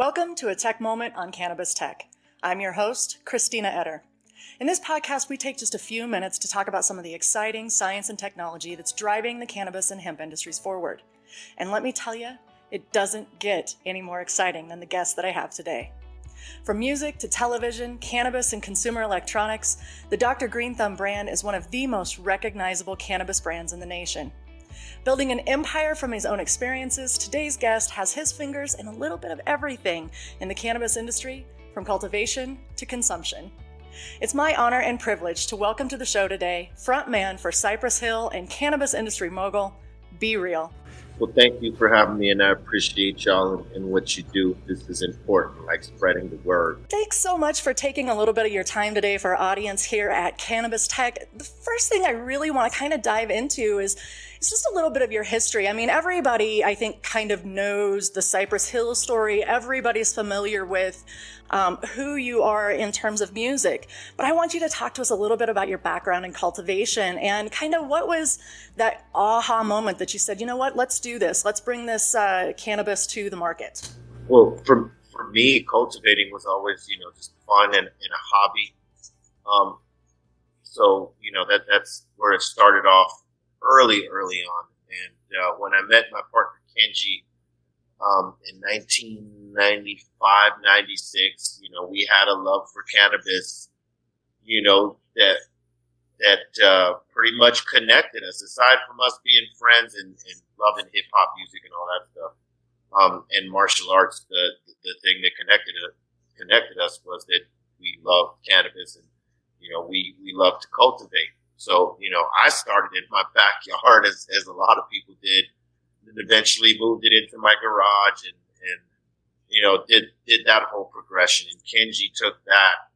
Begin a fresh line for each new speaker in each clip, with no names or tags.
Welcome to a Tech Moment on Cannabis Tech. I'm your host, Christina Etter. In this podcast, we take just a few minutes to talk about some of the exciting science and technology that's driving the cannabis and hemp industries forward. And let me tell you, it doesn't get any more exciting than the guest that I have today. From music to television, cannabis, and consumer electronics, the Dr. Greenthumb brand is one of the most recognizable cannabis brands in the nation. Building an empire from his own experiences, today's guest has his fingers in a little bit of everything in the cannabis industry, from cultivation to consumption. It's my honor and privilege to welcome to the show today, frontman for Cypress Hill and cannabis industry mogul, BReals.
Well, thank you for having me, and I appreciate y'all and what you do. This is important, like spreading the word.
Thanks so much for taking a little bit of your time today for our audience here at Cannabis Tech. The first thing I really want to kind of dive into is just a little bit of your history. I mean, everybody, I think, kind of knows the Cypress Hill story. Everybody's familiar with who you are in terms of music. But I want you to talk to us a little bit about your background in cultivation and kind of what was that aha moment that you said, you know what, let's do this. Let's bring this cannabis to the market.
Well, for me, cultivating was always, just fun and a hobby. So, that's where it started off early on. And when I met my partner, Kenji, in 1995, 96, we had a love for cannabis, that pretty much connected us, aside from us being friends and loving hip hop music and all that stuff. And martial arts, the thing that connected us was that we loved cannabis and, we love to cultivate. So, I started in my backyard as a lot of people did, and eventually moved it into my garage and did that whole progression. And Kenji took that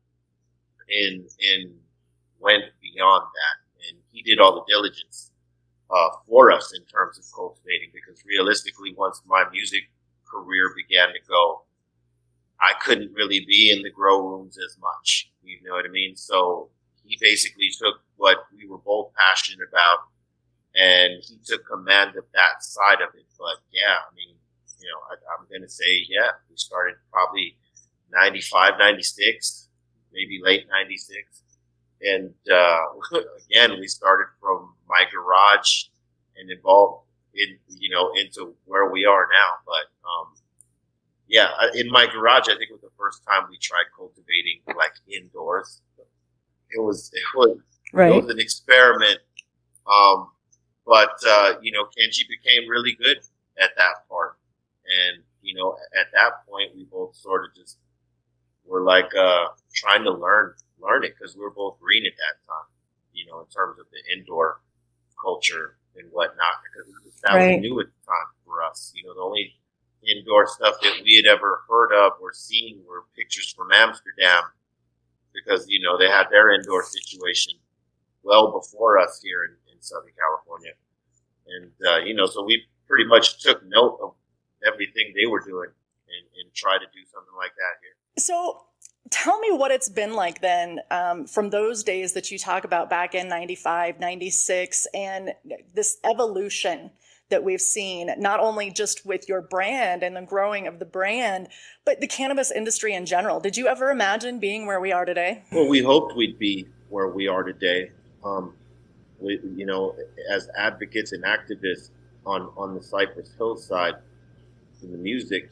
and went beyond that. And he did all the diligence for us in terms of cultivating, because realistically, once my music career began to go, I couldn't really be in the grow rooms as much. You know what I mean? So he basically took what we were both passionate about, and he took command of that side of it. But yeah, I mean, I'm going to say, yeah, we started probably 95, 96, maybe late 96. And, again, we started from my garage and evolved into where we are now. But, yeah, in my garage, I think it was the first time we tried cultivating like indoors. It was
Right.
It was an experiment. But Kenji became really good at that part. And, at that point, we both sort of just were like trying to learn it, because we were both green at that time, in terms of the indoor culture and whatnot, because that was new at the time for us. The only indoor stuff that we had ever heard of or seen were pictures from Amsterdam, because, they had their indoor situation well before us here in Southern California. And, so we pretty much took note of everything they were doing and tried to do something like that here.
So tell me what it's been like then, from those days that you talk about back in 95, 96, and this evolution that we've seen, not only just with your brand and the growing of the brand, but the cannabis industry in general. Did you ever imagine being where we are today?
Well, we hoped we'd be where we are today. As advocates and activists on the Cypress Hill side in the music,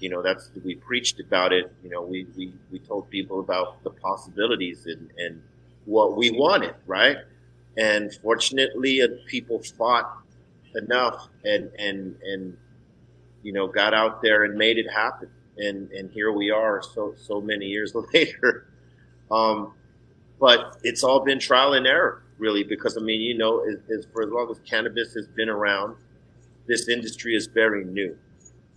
we preached about it. We told people about the possibilities and what we wanted, right? And fortunately, people fought enough and got out there and made it happen. And here we are so many years later. But it's all been trial and error, really, because, for as long as cannabis has been around, this industry is very new.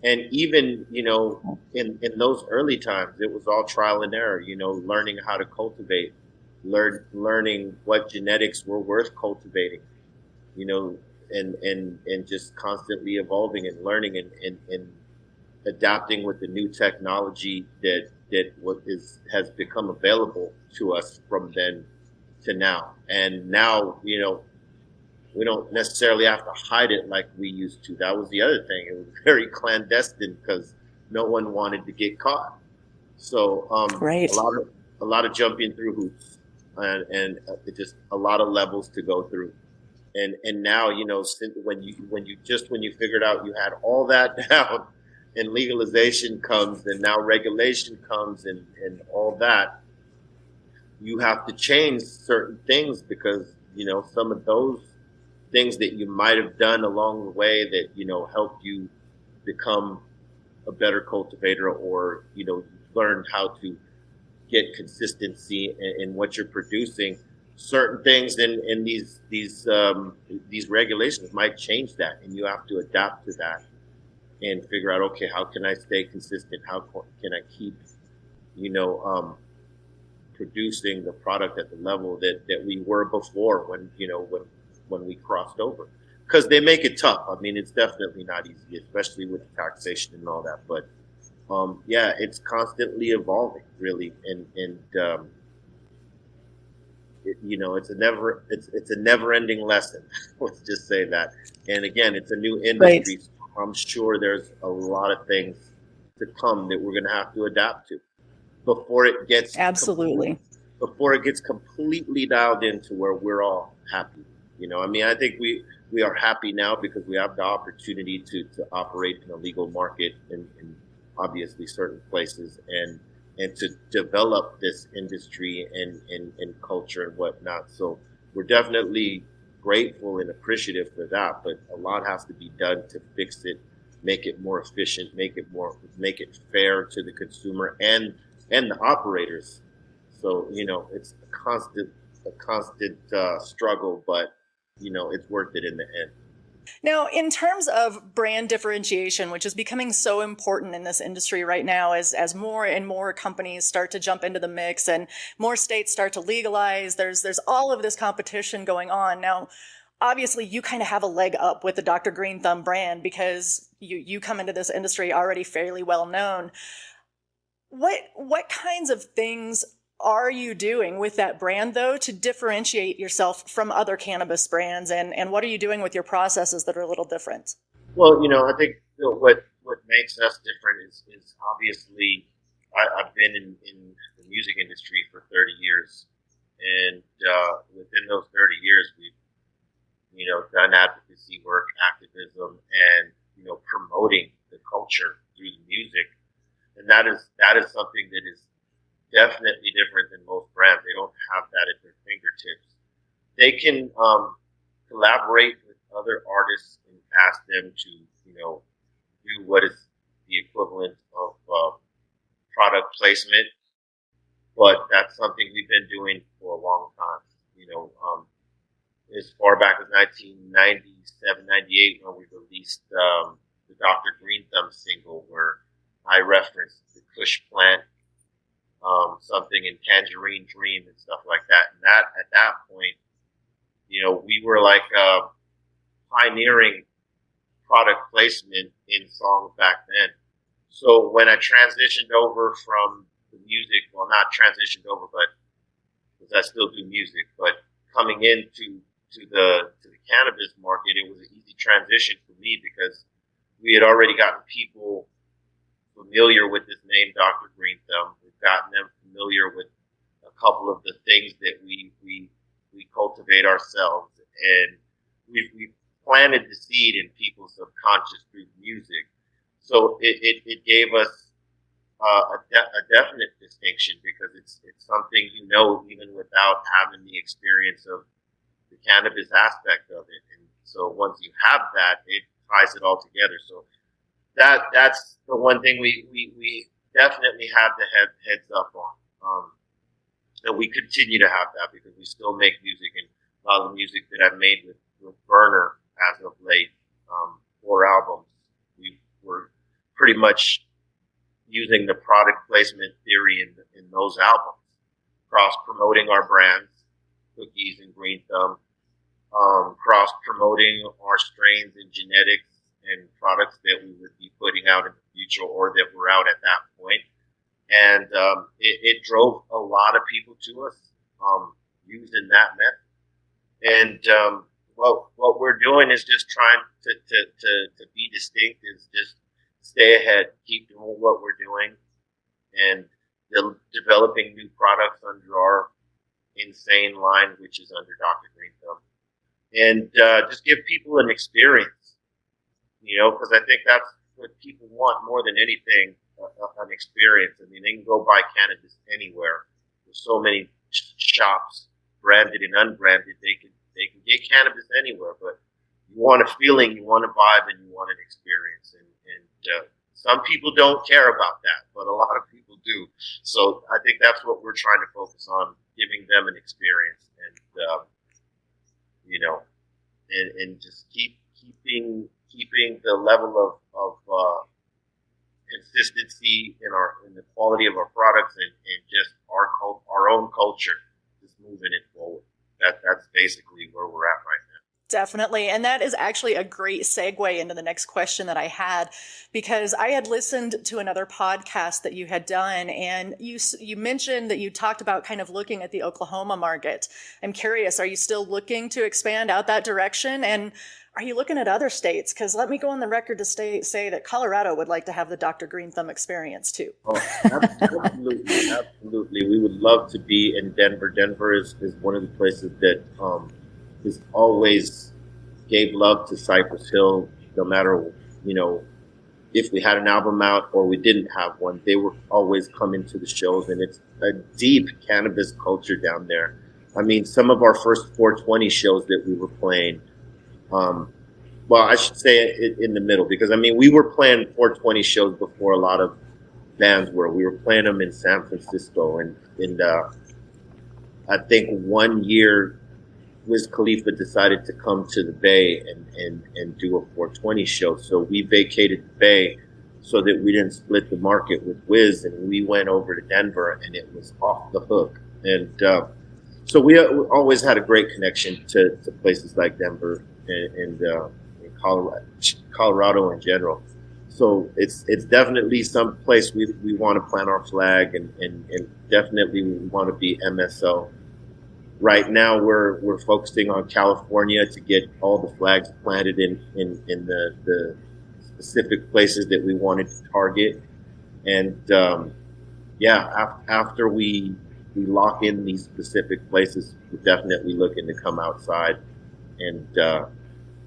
And even, in those early times, it was all trial and error, learning how to cultivate, learning what genetics were worth cultivating, and just constantly evolving and learning and adapting with the new technology that has become available to us from then to now. And now, we don't necessarily have to hide it like we used to. That was the other thing. It was very clandestine because no one wanted to get caught. So
Right.
a lot of jumping through hoops, and just a lot of levels to go through. And now, you know, when you figured out you had all that down, and legalization comes, and now regulation comes, and all that, you have to change certain things because, you know, some of those things that you might have done along the way that, you know, helped you become a better cultivator, or, you know, learned how to get consistency in what you're producing. Certain things in these regulations might change that, and you have to adapt to that and figure out, okay, how can I stay consistent? How can I keep, you know, producing the product at the level that we were before, when, you know, when we crossed over? Because they make it tough. I mean, it's definitely not easy, especially with taxation and all that. But yeah, it's constantly evolving, really, and you know, it's a never ending lesson. Let's just say that. And again, it's a new
Right.
industry, so I'm sure there's a lot of things to come that we're going to have to adapt to before it gets
Absolutely.
before it gets completely dialed into where we're all happy. You know, I mean, I think we are happy now because we have the opportunity to operate in a legal market in obviously certain places, and to develop this industry and culture and whatnot. So we're definitely grateful and appreciative for that, but a lot has to be done to fix it, make it more efficient, make it fair to the consumer and the operators. So, you know, it's a constant struggle, but, you know, it's worth it in the end.
Now, in terms of brand differentiation, which is becoming so important in this industry right now, as more and more companies start to jump into the mix and more states start to legalize, there's all of this competition going on. Now, obviously you kind of have a leg up with the Dr. Greenthumb brand because you come into this industry already fairly well known. What kinds of things are you doing with that brand though to differentiate yourself from other cannabis brands, and what are you doing with your processes that are a little different?
Well, you know, I think, you know, what makes us different is obviously I've been in the music industry for 30 years, and within those 30 years, we've, you know, done advocacy work, activism, and, you know, promoting the culture through the music, and that is something that is definitely different than most brands. They don't have that at their fingertips. They can collaborate with other artists and ask them to, you know, do what is the equivalent of product placement, but that's something we've been doing for a long time. You know, as far back as 1997, 98, when we released the Dr. Greenthumb single, where I referenced the Kush plant, something in Tangerine Dream and stuff like that. And that at that point, you know, we were like pioneering product placement in songs back then. So when I transitioned over from the music, well, not transitioned over, but because I still do music, but coming into to the cannabis market, it was an easy transition for me because we had already gotten people familiar with this name, Dr. Greenthumb. We've gotten them familiar with a couple of the things that we cultivate ourselves, and we planted the seed in people's subconscious through music. So it gave us a definite distinction because it's something, you know, even without having the experience of the cannabis aspect of it. And so once you have that, it ties it all together. So that's the one thing we definitely have to have heads up on. And we continue to have that because we still make music, and a lot of the music that I've made with Burner as of late, 4 albums, we were pretty much using the product placement theory in those albums, cross promoting our brands, Cookies and Greenthumb, cross promoting our strains and genetics and products that we would be putting out in the future or that were out at that point. And it drove a lot of people to us using that method. And what we're doing is just trying to be distinct, is just stay ahead, keep doing what we're doing, and developing new products under our insane line, which is under Dr. Greenthumb, and just give people an experience, because I think that's what people want more than anything, an experience. I mean, they can go buy cannabis anywhere. There's so many shops, branded and unbranded. They can get cannabis anywhere, but you want a feeling, you want a vibe, and you want an experience. And some people don't care about that, but a lot of people do. So I think that's what we're trying to focus on, giving them an experience, and and just keeping the level of consistency in the quality of our products, and just our own culture, just moving it forward. That's basically where we're at right now.
Definitely. And that is actually a great segue into the next question that I had, because I had listened to another podcast that you had done, and you mentioned that you talked about kind of looking at the Oklahoma market. I'm curious, are you still looking to expand out that direction? And are you looking at other states? Because let me go on the record to say that Colorado would like to have the Dr. Greenthumb experience too.
Oh, absolutely. Absolutely. We would love to be in Denver. Denver is one of the places that has always gave love to Cypress Hill, no matter, if we had an album out or we didn't have one. They were always coming to the shows, and it's a deep cannabis culture down there. I mean, some of our first 420 shows that we were playing, well, I should say it in the middle, because, I mean, we were playing 420 shows before a lot of bands were. We were playing them in San Francisco, and I think one year Wiz Khalifa decided to come to the Bay and do a 420 show. So we vacated the Bay so that we didn't split the market with Wiz, and we went over to Denver, and it was off the hook. And so we always had a great connection to places like Denver and Colorado in general. So it's definitely some place we want to plant our flag, and definitely we want to be MSO. Right now, we're focusing on California to get all the flags planted in the specific places that we wanted to target. And after we lock in these specific places, we're definitely looking to come outside and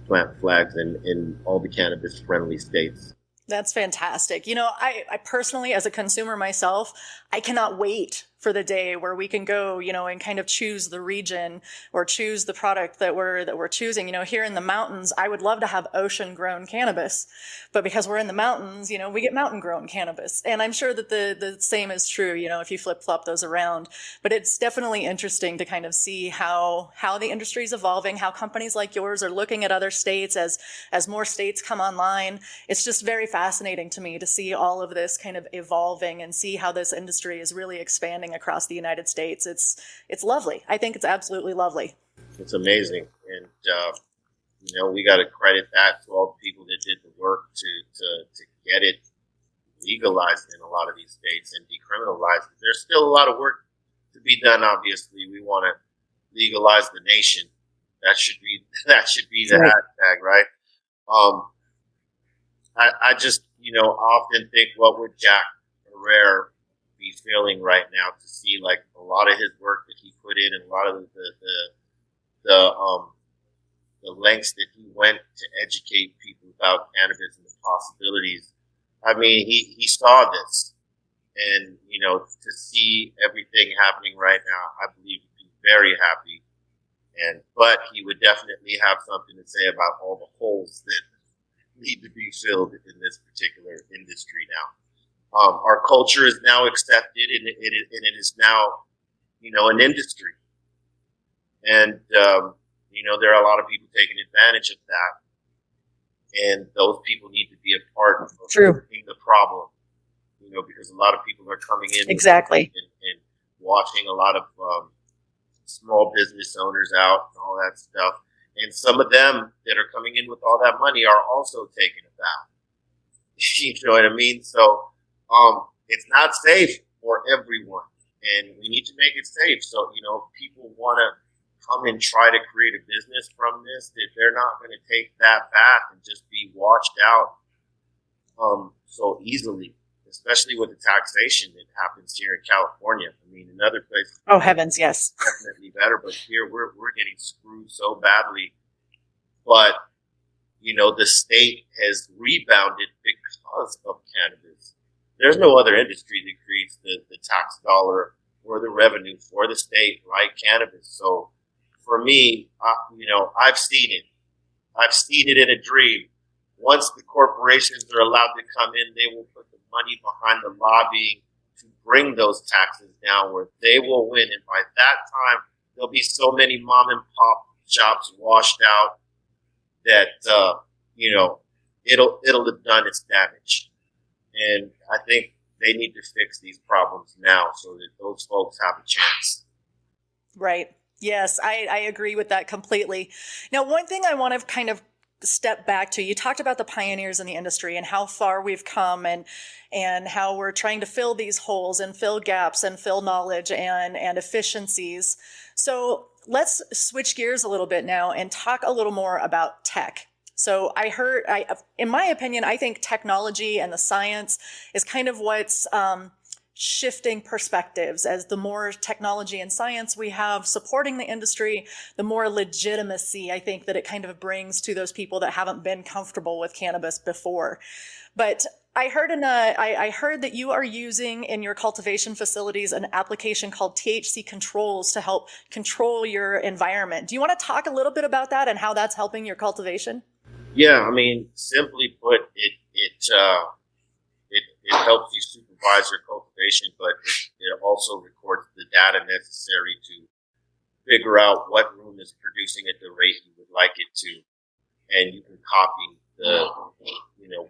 plant flags in all the cannabis-friendly states.
That's fantastic. I personally, as a consumer myself, I cannot wait for the day where we can go, and kind of choose the region or choose the product that we're choosing. Here in the mountains, I would love to have ocean grown cannabis, but because we're in the mountains, we get mountain grown cannabis. And I'm sure that the same is true, if you flip flop those around. But it's definitely interesting to kind of see how the industry is evolving, how companies like yours are looking at other states as more states come online. It's just very fascinating to me to see all of this kind of evolving and see how this industry is really expanding across the United States. It's lovely. I think it's absolutely lovely.
It's amazing. And, we got to credit that to all the people that did the work to get it legalized in a lot of these states and decriminalized. There's still a lot of work to be done. Obviously, we want to legalize the nation. That should be the hashtag, right? I just, often think, what would Jack Herrera be feeling right now to see, like, a lot of his work that he put in, and a lot of the lengths that he went to educate people about cannabis and the possibilities. I mean, he saw this, and, to see everything happening right now, I believe he'd be very happy. But he would definitely have something to say about all the holes that need to be filled in this particular industry now. Our culture is now accepted, and it is now, an industry. And, there are a lot of people taking advantage of that. And those people need to be a part of fixing the problem, because a lot of people are coming in
exactly
and washing a lot of small business owners out and all that stuff. And some of them that are coming in with all that money are also taking a bath. You know what I mean? So it's not safe for everyone, and we need to make it safe. So, people want to come and try to create a business from this, that they're not going to take that bath and just be washed out so easily. especially with the taxation that happens here in California. I mean, in other places,
Oh heavens, yes.
definitely better, but here we're getting screwed so badly. But the state has rebounded because of cannabis. There's no other industry that creates the tax dollar or the revenue for the state like cannabis. So for me, I've seen it. I've seen it in a dream. Once the corporations are allowed to come in, they will put the money behind the lobbying to bring those taxes down where they will win. And by that time, there'll be so many mom and pop shops washed out that, it'll have done its damage. And I think they need to fix these problems now so that those folks have a chance.
Right. Yes, I agree with that completely. Now, one thing I want to kind of step back to, you talked about the pioneers in the industry and how far we've come and how we're trying to fill these holes and fill gaps and fill knowledge and efficiencies. So let's switch gears a little bit now and talk a little more about tech. So in my opinion, I think technology and the science is kind of what's shifting perspectives. As the more technology and science we have supporting the industry, the more legitimacy I think that it kind of brings to those people that haven't been comfortable with cannabis before. But I heard that you are using in your cultivation facilities an application called THC Controls to help control your environment. Do you want to talk a little bit about that and how that's helping your cultivation?
Yeah, I mean, simply put, it helps you supervise your cultivation, but it also records the data necessary to figure out what room is producing at the rate you would like it to, and you can copy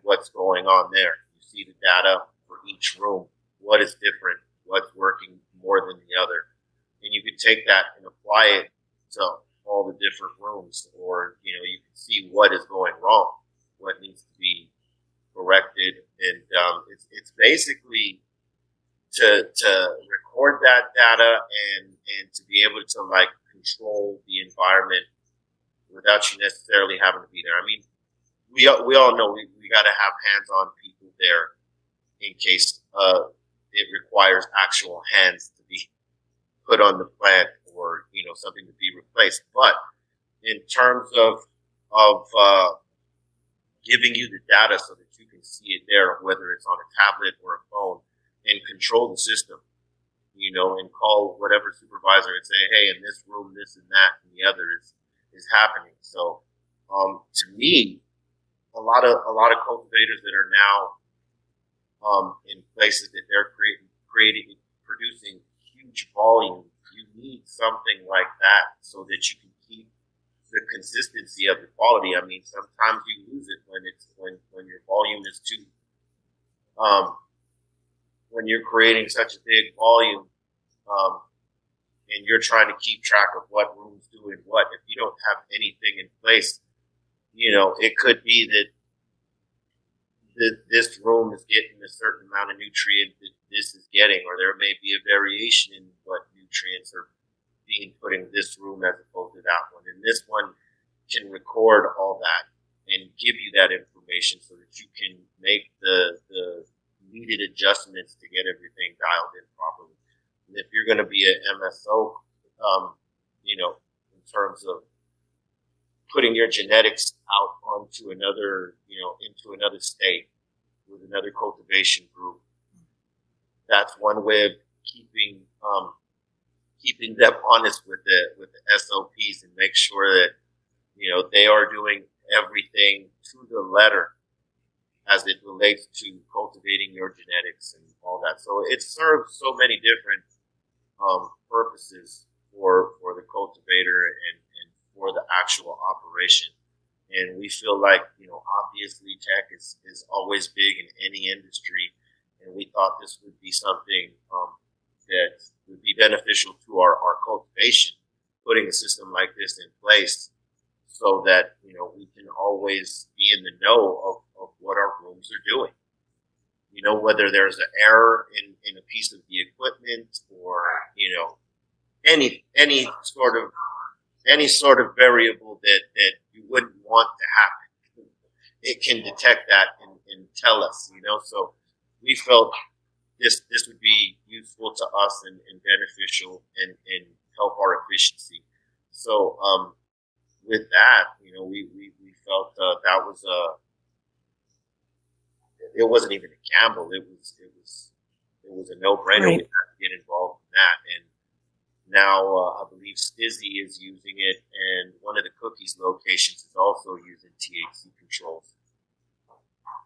what's going on there. You see the data for each room, what is different, what's working more than the other, and you can take that and apply it to all the different rooms, or you can see what is going wrong, what needs to be corrected, and it's basically to record that data and to be able to control the environment without you necessarily having to be there. I mean, we all know we got to have hands-on people there in case it requires actual hands to be put on the plant or something to be replaced. But in terms of giving you the data so that you can see it there, whether it's on a tablet or a phone, and control the system, and call whatever supervisor and say, hey, in this room, this and that and the other is happening. So, to me, a lot of cultivators that are now in places that they're producing huge volume, you need something like that so that you can keep the consistency of the quality. I mean, sometimes you lose it when your volume is too, when you're creating such a big volume, and you're trying to keep track of what room's doing what. If you don't have anything in place, it could be that this room is getting a certain amount of nutrient that this is getting, or there may be a variation in what nutrients are being put in this room as opposed to that one. And this one can record all that and give you that information so that you can make the needed adjustments to get everything dialed in properly. And if you're going to be an MSO, in terms of putting your genetics out onto another, into another state with another cultivation group, that's one way of keeping them honest with the SOPs and make sure that, they are doing everything to the letter as it relates to cultivating your genetics and all that. So it serves so many different purposes for the cultivator and for the actual operation. And we feel like, obviously tech is always big in any industry. And we thought this would be something that would be beneficial to our cultivation, putting a system like this in place so that, we can always be in the know of what our rooms are doing. Whether there's an error in a piece of the equipment or, any sort of variable that you wouldn't want to happen. It can detect that and tell us, So we felt this would be useful to us and beneficial and help our efficiency. So with that, we felt that was it wasn't even a gamble. It was a no-brainer.
Right.
We had to get involved in that. And now I believe Stizzy is using it, and one of the cookies locations is also using THC controls.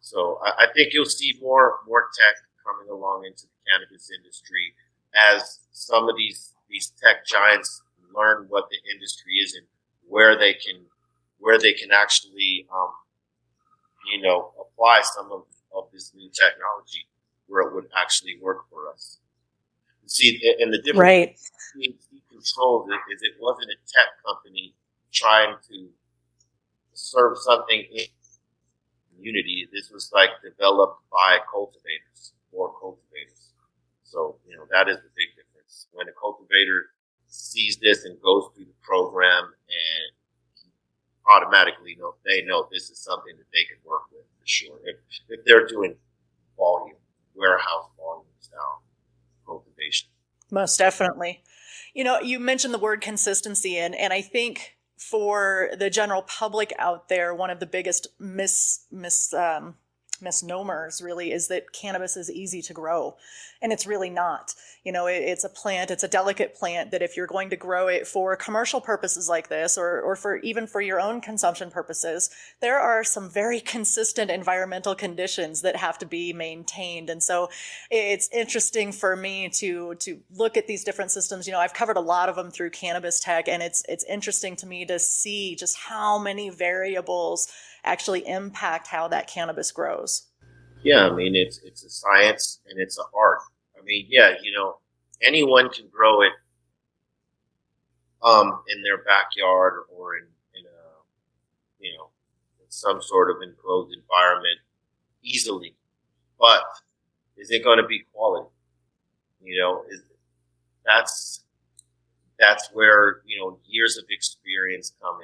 So I think you'll see more tech coming along into the cannabis industry as some of these tech giants learn what the industry is and where they can actually apply some of this new technology where it would actually work for us. See, and the difference
Right.
between THC controls is it wasn't a tech company trying to serve something in community. This was like developed by cultivators for cultivators. So, that is the big difference. When a cultivator sees this and goes through the program and automatically they know this is something that they can work with for sure. If they're doing volume, warehouse volume style cultivation.
Most definitely. You mentioned the word consistency, and I think for the general public out there, one of the biggest misnomers really is that cannabis is easy to grow, and it's really not. It's a plant, it's a delicate plant that if you're going to grow it for commercial purposes like this, or for even for your own consumption purposes, there are some very consistent environmental conditions that have to be maintained. And so it's interesting for me to look at these different systems. I've covered a lot of them through Cannabis Tech, and it's interesting to me to see just how many variables actually impact how that cannabis grows.
Yeah, I mean it's a science and it's an art. I mean, yeah, anyone can grow it in their backyard or in a in some sort of enclosed environment easily. But is it going to be quality? That's where years of experience come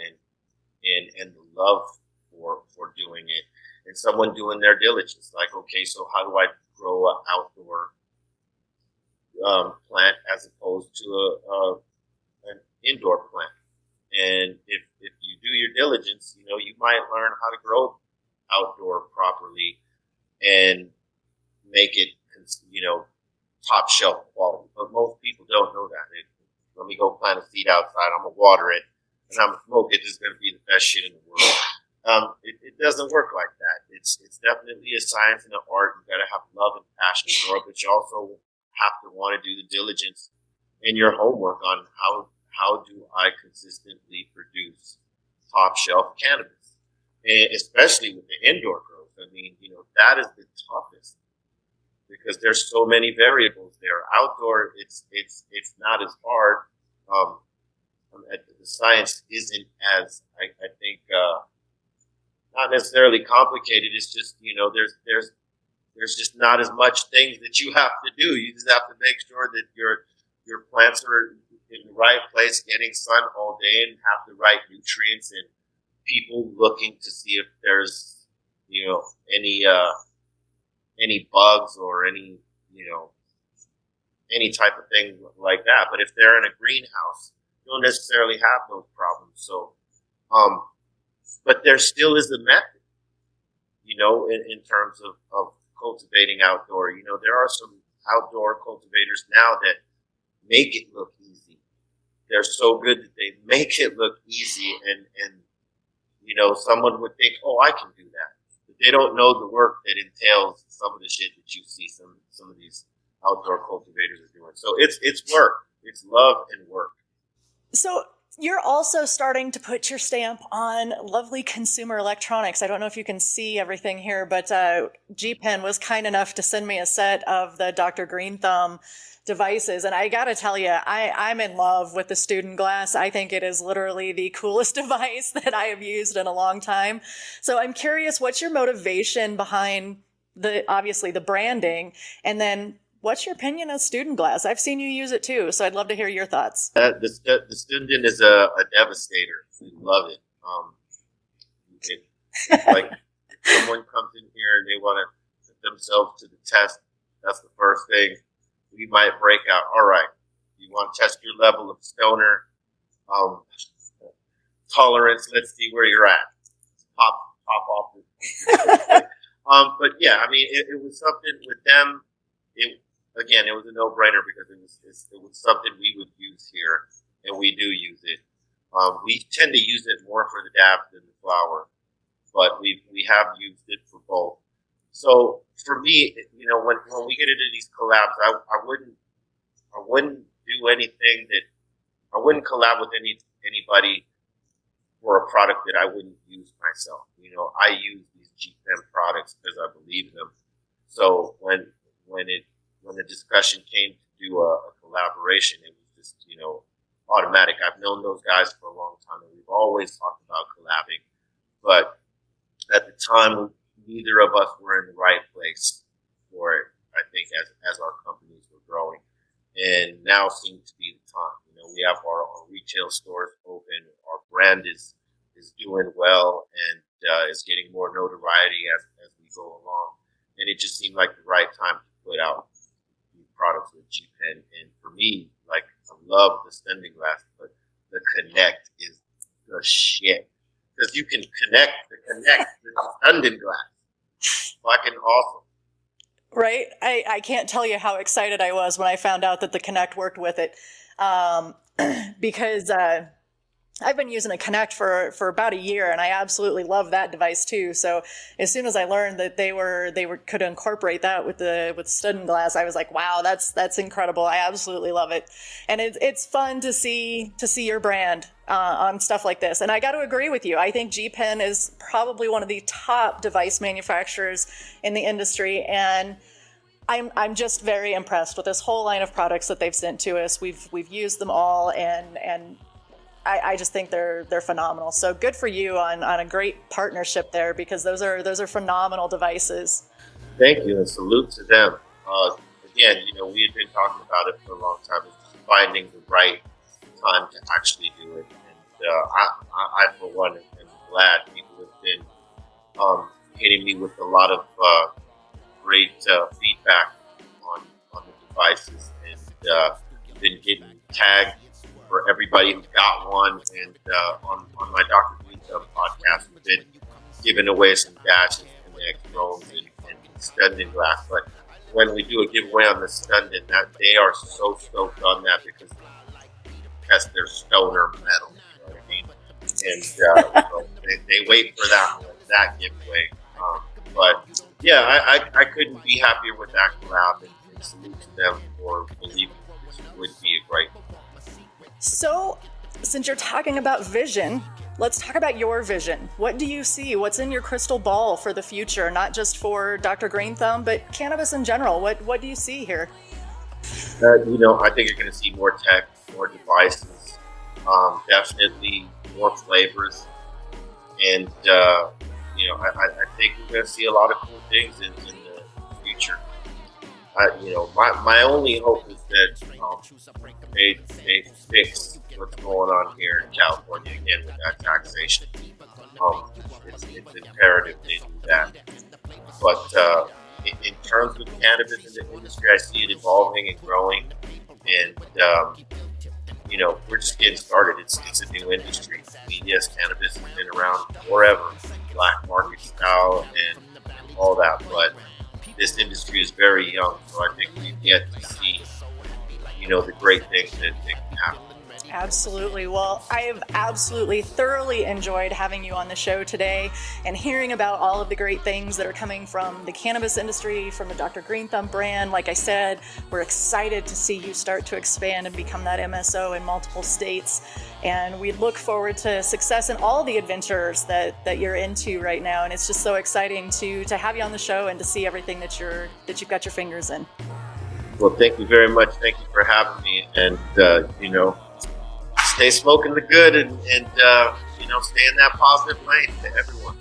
in and the love for doing it, and someone doing their diligence. Like, okay, so how do I grow an outdoor plant as opposed to an indoor plant? And if you do your diligence, you might learn how to grow outdoor properly and make it, top shelf quality. But most people don't know that. Let me go plant a seed outside. I'm gonna water it, and I'm gonna smoke it. This is gonna be the best shit in the world. It doesn't work like that. It's definitely a science and an art. You gotta have love and passion for it, but you also have to want to do the diligence and your homework on how do I consistently produce top shelf cannabis, and especially with the indoor growth. I mean, that is the toughest because there's so many variables there. Outdoor, it's not as hard. The science isn't as I think not necessarily complicated. It's just there's just not as much things that you have to do. You just have to make sure that your plants are in the right place, getting sun all day, and have the right nutrients, and people looking to see if there's any bugs or any type of thing like that. But if they're in a greenhouse, you don't necessarily have those problems. So, but there still is a method, in terms of cultivating outdoor. There are some outdoor cultivators now that make it look easy. They're so good that they make it look easy, and someone would think, oh, I can do that. But they don't know the work that entails some of the shit that you see some of these outdoor cultivators are doing. So it's work. It's love and work.
So you're also starting to put your stamp on lovely consumer electronics. I don't know if you can see everything here, but GPen was kind enough to send me a set of the Dr. Greenthumb devices. And I got to tell you, I'm in love with the Stündenglass. I think it is literally the coolest device that I have used in a long time. So I'm curious, what's your motivation behind obviously the branding, and then what's your opinion of Stündenglass? I've seen you use it too, so I'd love to hear your thoughts.
The Stünden is a devastator. We love it. It's like if someone comes in here and they want to themselves to the test. That's the first thing. We might break out. All right, you want to test your level of stoner tolerance? Let's see where you're at. Pop off. But yeah, I mean, it was something with them. It was a no-brainer because it was something we would use here, and we do use it. We tend to use it more for the dab than the flower, but we have used it for both. So for me, when we get into these collabs, I wouldn't do anything I wouldn't collab with anybody for a product that I wouldn't use myself. I use these GPen products because I believe in them. So when the discussion came to do a collaboration, it was just automatic. I've known those guys for a long time, and we've always talked about collabing. But at the time, neither of us were in the right place for it. I think as our companies were growing, and now seems to be the time. We have our retail stores open. Our brand is doing well and is getting more notoriety as we go along. And it just seemed like the right time to put out new products with GPen. And for me, I love the Stündenglass, but the Connect is the shit. Because you can connect the Stündenglass. Fucking awesome.
Right? I can't tell you how excited I was when I found out that the Connect worked with it. Because I've been using a Connect for about a year, and I absolutely love that device too. So as soon as I learned that they could incorporate that with Stündenglass, I was like, wow, that's incredible. I absolutely love it, and it's fun to see your brand on stuff like this. And I got to agree with you. I think GPen is probably one of the top device manufacturers in the industry, and I'm just very impressed with this whole line of products that they've sent to us. We've used them all, and I just think they're phenomenal. So good for you on a great partnership there, because those are phenomenal devices.
Thank you, and salute to them. Again, we had been talking about it for a long time. It's just finding the right time to actually do it. And I for one, am glad people have been hitting me with a lot of great feedback on the devices, and been getting tagged for everybody who's got one, and on my Dr. Greenthumb podcast, we've been giving away some dashes and the X-Drones and Stündenglass. But when we do a giveaway on the Stünden, that they are so stoked on that because that's their stoner metal. You know what I mean? And so they wait for that giveaway. But yeah, I couldn't be happier with that collab, and salute to them for believing this would be a great one.
So, since you're talking about vision, let's talk about your vision. What do you see? What's in your crystal ball for the future? Not just for Dr. Greenthumb, but cannabis in general. What do you see here?
I think you're going to see more tech, more devices, definitely more flavors, and I think we're going to see a lot of cool things in the future. My only hope is that they fix what's going on here in California again with that taxation. It's imperative they do that. But in terms of cannabis in the industry, I see it evolving and growing, and we're just getting started. It's a new industry. I mean, yes, cannabis has been around forever, black market style and all that, but this industry is very young, so I think we've yet to see, the great things that can happen.
Absolutely. Well, I have absolutely thoroughly enjoyed having you on the show today and hearing about all of the great things that are coming from the cannabis industry, from the Dr. Greenthumb brand. Like I said, we're excited to see you start to expand and become that MSO in multiple states. And we look forward to success in all the adventures that you're into right now. And it's just so exciting to have you on the show and to see everything that you've got your fingers in.
Well, thank you very much. Thank you for having me. And, stay smoking the good and stay in that positive lane to everyone.